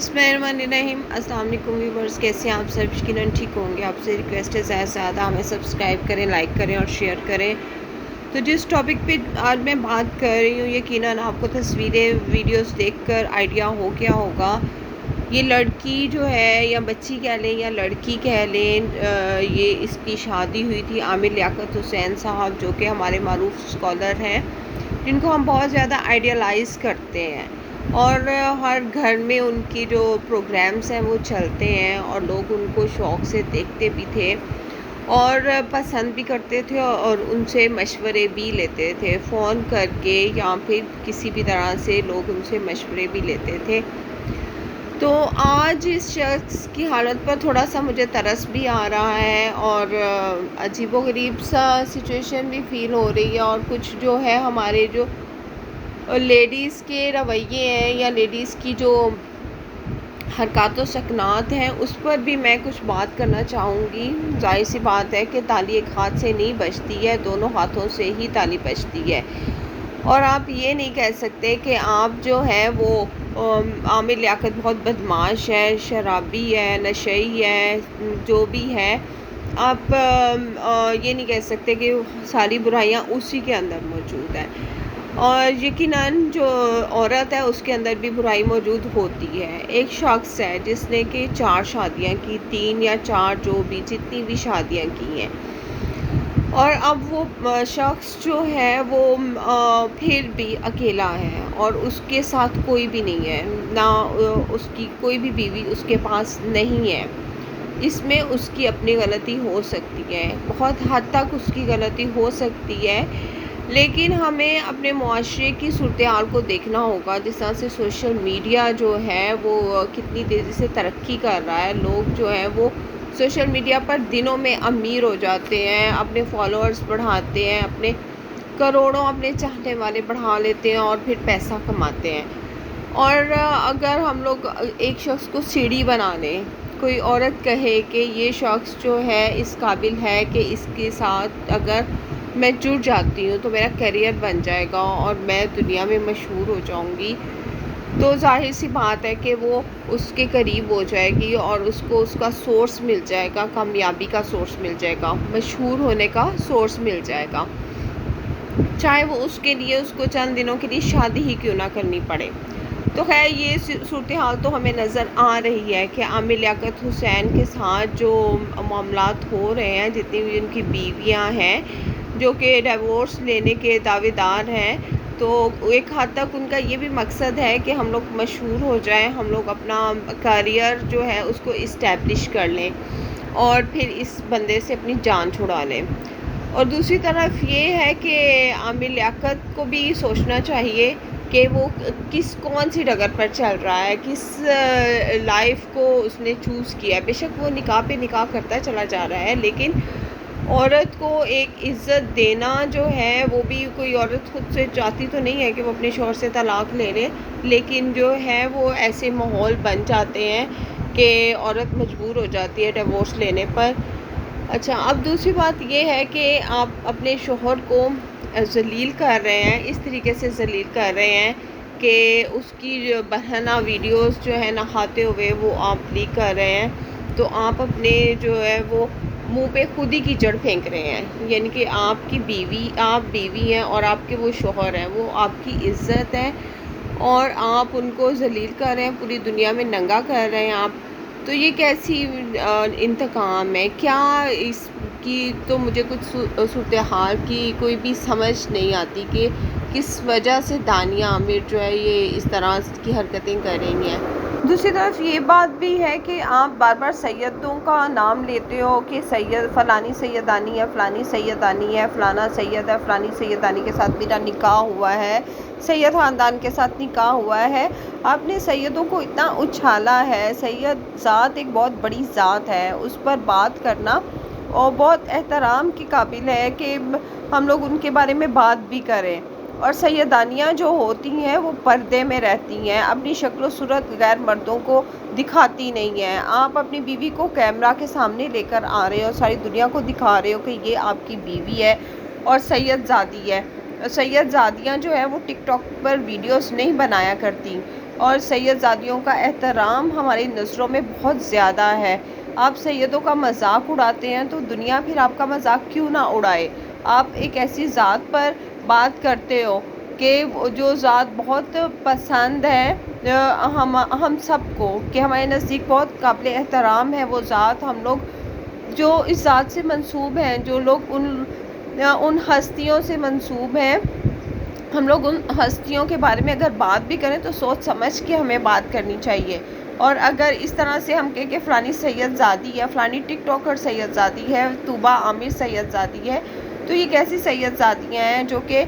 बिस्मिल्लाहिर्रहमानिर्रहीम। अस्सलाम वालेकुम व्यूअर्स, कैसे हैं आप सब? यकीनन ठीक होंगे। आपसे रिक्वेस्ट है ज़्यादा से ज़्यादा हमें सब्सक्राइब करें, लाइक करें और शेयर करें। तो जिस टॉपिक पे आज मैं बात कर रही हूँ, यकीनन आपको तस्वीरें वीडियोस देखकर आइडिया हो गया होगा। ये लड़की जो है, या बच्ची कह लें या लड़की कह लें, ये इसकी शादी हुई थी आमिर लियाकत हुसैन साहब, जो कि हमारे मारूफ स्कॉलर हैं, जिनको हम बहुत ज़्यादा आइडियलाइज़ करते हैं। और हर घर में उनकी जो प्रोग्राम्स हैं वो चलते हैं और लोग उनको शौक़ से देखते भी थे और पसंद भी करते थे और उनसे मशवरे भी लेते थे, फ़ोन करके या फिर किसी भी तरह से लोग उनसे मशवरे भी लेते थे। तो आज इस शख्स की हालत पर थोड़ा सा मुझे तरस भी आ रहा है और अजीबोगरीब सा सिचुएशन भी फ़ील हो रही है। और कुछ जो है हमारे जो लेडीज़ के रवैये हैं या लेडीज़ की जो हरकत व सकनात हैं, उस पर भी मैं कुछ बात करना चाहूँगी। ज़ाहिर सी बात है कि ताली एक हाथ से नहीं बजती है, दोनों हाथों से ही ताली बजती है। और आप ये नहीं कह सकते कि आप जो है वो आमिर लियाकत बहुत बदमाश है, शराबी है, नशई है, जो भी है। आप ये नहीं कह सकते कि सारी बुराइयां उसी के अंदर मौजूद हैं। और यकीनन जो औरत है उसके अंदर भी बुराई मौजूद होती है। एक शख्स है जिसने कि 4 शादियां की, 3 या 4, जो भी जितनी भी शादियां की हैं, और अब वो शख्स जो है वो फिर भी अकेला है और उसके साथ कोई भी नहीं है, ना उसकी कोई भी बीवी उसके पास नहीं है। इसमें उसकी अपनी गलती हो सकती है, बहुत हद तक उसकी गलती हो सकती है, लेकिन हमें अपने मुआशरे की सूरत-ए-हाल को देखना होगा। जिस तरह से सोशल मीडिया जो है वो कितनी तेज़ी से तरक्की कर रहा है, लोग जो हैं वो सोशल मीडिया पर दिनों में अमीर हो जाते हैं, अपने फॉलोअर्स बढ़ाते हैं, अपने करोड़ों अपने चाहने वाले बढ़ा लेते हैं और फिर पैसा कमाते हैं। और अगर हम लोग एक शख्स को सीढ़ी बना लें, कोई औरत कहे कि ये शख्स जो है इस काबिल है कि इसके साथ अगर मैं जुड़ जाती हूँ तो मेरा करियर बन जाएगा और मैं दुनिया में मशहूर हो जाऊँगी, तो ज़ाहिर सी बात है कि वो उसके करीब हो जाएगी और उसको उसका सोर्स मिल जाएगा, कामयाबी का सोर्स मिल जाएगा, मशहूर होने का सोर्स मिल जाएगा, चाहे वो उसके लिए उसको चंद दिनों के लिए शादी ही क्यों ना करनी पड़े। तो खैर ये सूरत हाल तो हमें नज़र आ रही है कि आमिर लियाकत हुसैन के साथ जो मामलात हो रहे हैं, जितनी भी उनकी बीवियां हैं जो कि डिवोर्स लेने के दावेदार हैं, तो एक हद तक उनका ये भी मकसद है कि हम लोग मशहूर हो जाएं, हम लोग अपना करियर जो है उसको इस्टेब्लिश कर लें और फिर इस बंदे से अपनी जान छुड़ा लें। और दूसरी तरफ ये है कि आमिर लियाकत को भी सोचना चाहिए कि वो कौन सी डगर पर चल रहा है, किस लाइफ को उसने चूज़ किया है। बेशक वो निकाह पे निकाह करता चला जा रहा है, लेकिन औरत को एक इज़्ज़त देना जो है, वो भी कोई औरत खुद से चाहती तो नहीं है कि वो अपने शौहर से तलाक़ ले ले, लेकिन जो है वो ऐसे माहौल बन जाते हैं कि औरत मजबूर हो जाती है डिवोर्स लेने पर। अच्छा, अब दूसरी बात ये है कि आप अपने शौहर को ज़लील कर रहे हैं, इस तरीके से ज़लील कर रहे हैं कि उसकी जो बहाना वीडियोस जो है नहाते हुए वो आप लीक कर रहे हैं, तो आप अपने जो है वो मुंह पे खुद ही कीचड़ फेंक रहे हैं। यानी कि आपकी बीवी, आप बीवी हैं और आपके वो शौहर हैं, वो आपकी इज़्ज़त है और आप उनको ज़लील कर रहे हैं, पूरी दुनिया में नंगा कर रहे हैं आप। तो ये कैसी इंतकाम है? क्या इसकी तो मुझे कुछ सूरत हाल की कोई भी समझ नहीं आती कि किस वजह से दानिया आमिर जो है ये इस तरह की हरकतें कर रही हैं। दूसरी तरफ ये बात भी है कि आप बार बार सैयदों का नाम लेते हो कि सैयद फ़लानी सैयदानी है, फ़लानी सैयदानी है, फ़लाना सैयद है, फ़लानी सैयदानी के साथ मेरा निकाह हुआ है, सैयद ख़ानदान के साथ निकाह हुआ है। आपने सैयदों को इतना उछाला है। सैयद ज़ात एक बहुत बड़ी ज़ात है, उस पर बात करना और बहुत एहतराम के काबिल है कि हम लोग उनके बारे में बात भी करें। और सैयदानियाँ जो होती हैं वो पर्दे में रहती हैं, अपनी शक्ल सूरत गैर मर्दों को दिखाती नहीं हैं। आप अपनी बीवी को कैमरा के सामने लेकर आ रहे हो, सारी दुनिया को दिखा रहे हो कि ये आपकी बीवी है और सैयदजादी है। सैयदजादियाँ जो है वो टिकटॉक पर वीडियोस नहीं बनाया करती اور سید زادیوں کا احترام ہماری نظروں میں بہت زیادہ ہے۔ آپ سیدوں کا مذاق اڑاتے ہیں تو دنیا پھر آپ کا مذاق کیوں نہ اڑائے۔ آپ ایک ایسی ذات پر بات کرتے ہو کہ جو ذات بہت پسند ہے ہم سب کو، کہ ہمارے نزدیک بہت قابل احترام ہے وہ ذات۔ ہم لوگ جو اس ذات سے منسوب ہیں، جو لوگ ان ہستیوں سے منسوب ہیں، ہم لوگ ان ہستیوں کے بارے میں اگر بات بھی کریں تو سوچ سمجھ کے ہمیں بات کرنی چاہیے۔ اور اگر اس طرح سے ہم کہیں کہ فلانی سید زادی ہے، فلانی ٹک ٹاکر سید زادی ہے، طوبہ عامر سید زادی ہے، تو یہ کیسی سید زادیاں ہیں جو کہ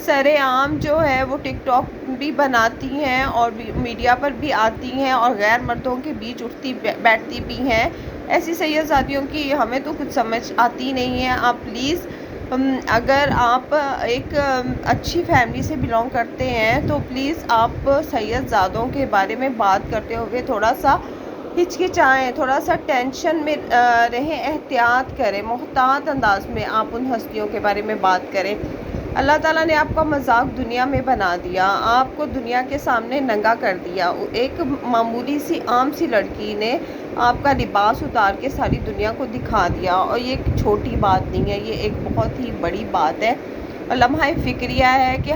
سر عام جو ہے وہ ٹک ٹاک بھی بناتی ہیں اور میڈیا پر بھی آتی ہیں اور غیر مردوں کے بیچ اٹھتی بیٹھتی بھی ہیں۔ ایسی سید زادیوں کی ہمیں تو کچھ سمجھ آتی نہیں ہے۔ آپ پلیز اگر آپ ایک اچھی فیملی سے بلانگ کرتے ہیں تو پلیز آپ سید زادوں کے بارے میں بات کرتے ہوئے تھوڑا سا ہچکچائیں، تھوڑا سا ٹینشن میں رہیں، احتیاط کریں، محتاط انداز میں آپ ان ہستیوں کے بارے میں بات کریں۔ اللہ تعالیٰ نے آپ کا مذاق دنیا میں بنا دیا، آپ کو دنیا کے سامنے ننگا کر دیا۔ ایک معمولی سی عام سی لڑکی نے آپ کا لباس اتار کے ساری دنیا کو دکھا دیا، اور یہ ایک چھوٹی بات نہیں ہے، یہ ایک بہت ہی بڑی بات ہے۔ اور لمحہ فکریہ ہے کہ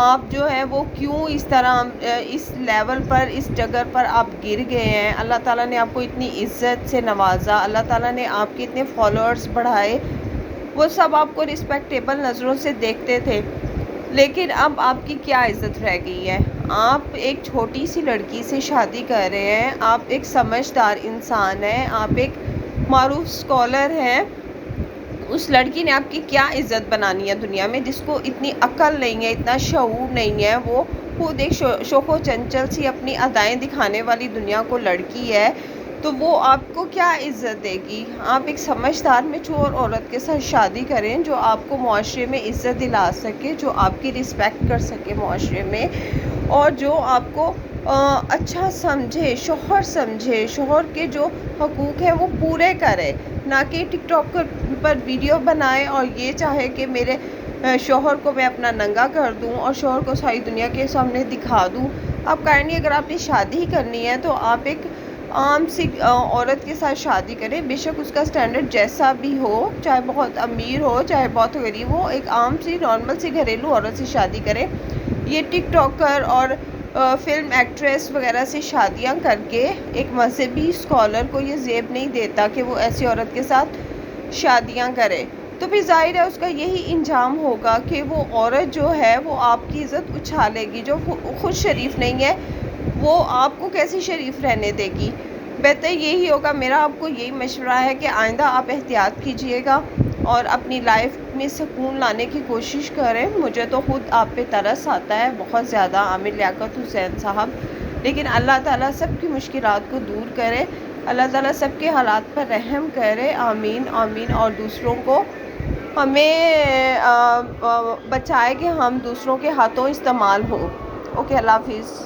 آپ جو ہے وہ کیوں اس طرح اس لیول پر، اس جگہ پر آپ گر گئے ہیں۔ اللہ تعالیٰ نے آپ کو اتنی عزت سے نوازا، اللہ تعالیٰ نے آپ کے اتنے فالوورز بڑھائے، وہ سب آپ کو رسپیکٹیبل نظروں سے دیکھتے تھے، لیکن اب آپ کی کیا عزت رہ گئی ہے؟ آپ ایک چھوٹی سی لڑکی سے شادی کر رہے ہیں، آپ ایک سمجھدار انسان ہیں، آپ ایک معروف اسکالر ہیں، اس لڑکی نے آپ کی کیا عزت بنانی ہے دنیا میں، جس کو اتنی عقل نہیں ہے، اتنا شعور نہیں ہے، وہ خود ایک شوخ و چنچل سی اپنی ادائیں دکھانے والی دنیا کو لڑکی ہے، تو وہ آپ کو کیا عزت دے گی؟ آپ ایک سمجھدار میچور عورت کے ساتھ شادی کریں جو آپ کو معاشرے میں عزت دلا سکے، جو آپ کی رسپیکٹ کر سکے معاشرے میں، اور جو آپ کو اچھا سمجھے، شوہر کے جو حقوق ہیں وہ پورے کرے، نہ کہ ٹک ٹاک پر ویڈیو بنائے اور یہ چاہے کہ میرے شوہر کو میں اپنا ننگا کر دوں اور شوہر کو ساری دنیا کے سامنے دکھا دوں۔ آپ کرنی، اگر آپ نے شادی ہی کرنی ہے تو آپ ایک عام سی عورت کے ساتھ شادی کریں، بے شک اس کا سٹینڈرڈ جیسا بھی ہو، چاہے بہت امیر ہو چاہے بہت غریب ہو، ایک عام سی نارمل سی گھریلو عورت سے شادی کریں۔ یہ ٹک ٹاکر اور فلم ایکٹریس وغیرہ سے شادیاں کر کے ایک مذہبی اسکالر کو یہ زیب نہیں دیتا کہ وہ ایسی عورت کے ساتھ شادیاں کرے، تو پھر ظاہر ہے اس کا یہی انجام ہوگا کہ وہ عورت جو ہے وہ آپ کی عزت اچھالے گی، جو خود شریف نہیں ہے وہ آپ کو کیسے شریف رہنے دے گی۔ بہتر یہی ہوگا، میرا آپ کو یہی مشورہ ہے کہ آئندہ آپ احتیاط کیجئے گا اور اپنی لائف میں سکون لانے کی کوشش کریں۔ مجھے تو خود آپ پہ ترس آتا ہے بہت زیادہ، عامر لیاقت حسین صاحب، لیکن اللہ تعالیٰ سب کی مشکلات کو دور کرے، اللہ تعالیٰ سب کے حالات پر رحم کرے، آمین آمین، اور دوسروں کو ہمیں بچائے کہ ہم دوسروں کے ہاتھوں استعمال ہو۔ اوکے، اللہ حافظ۔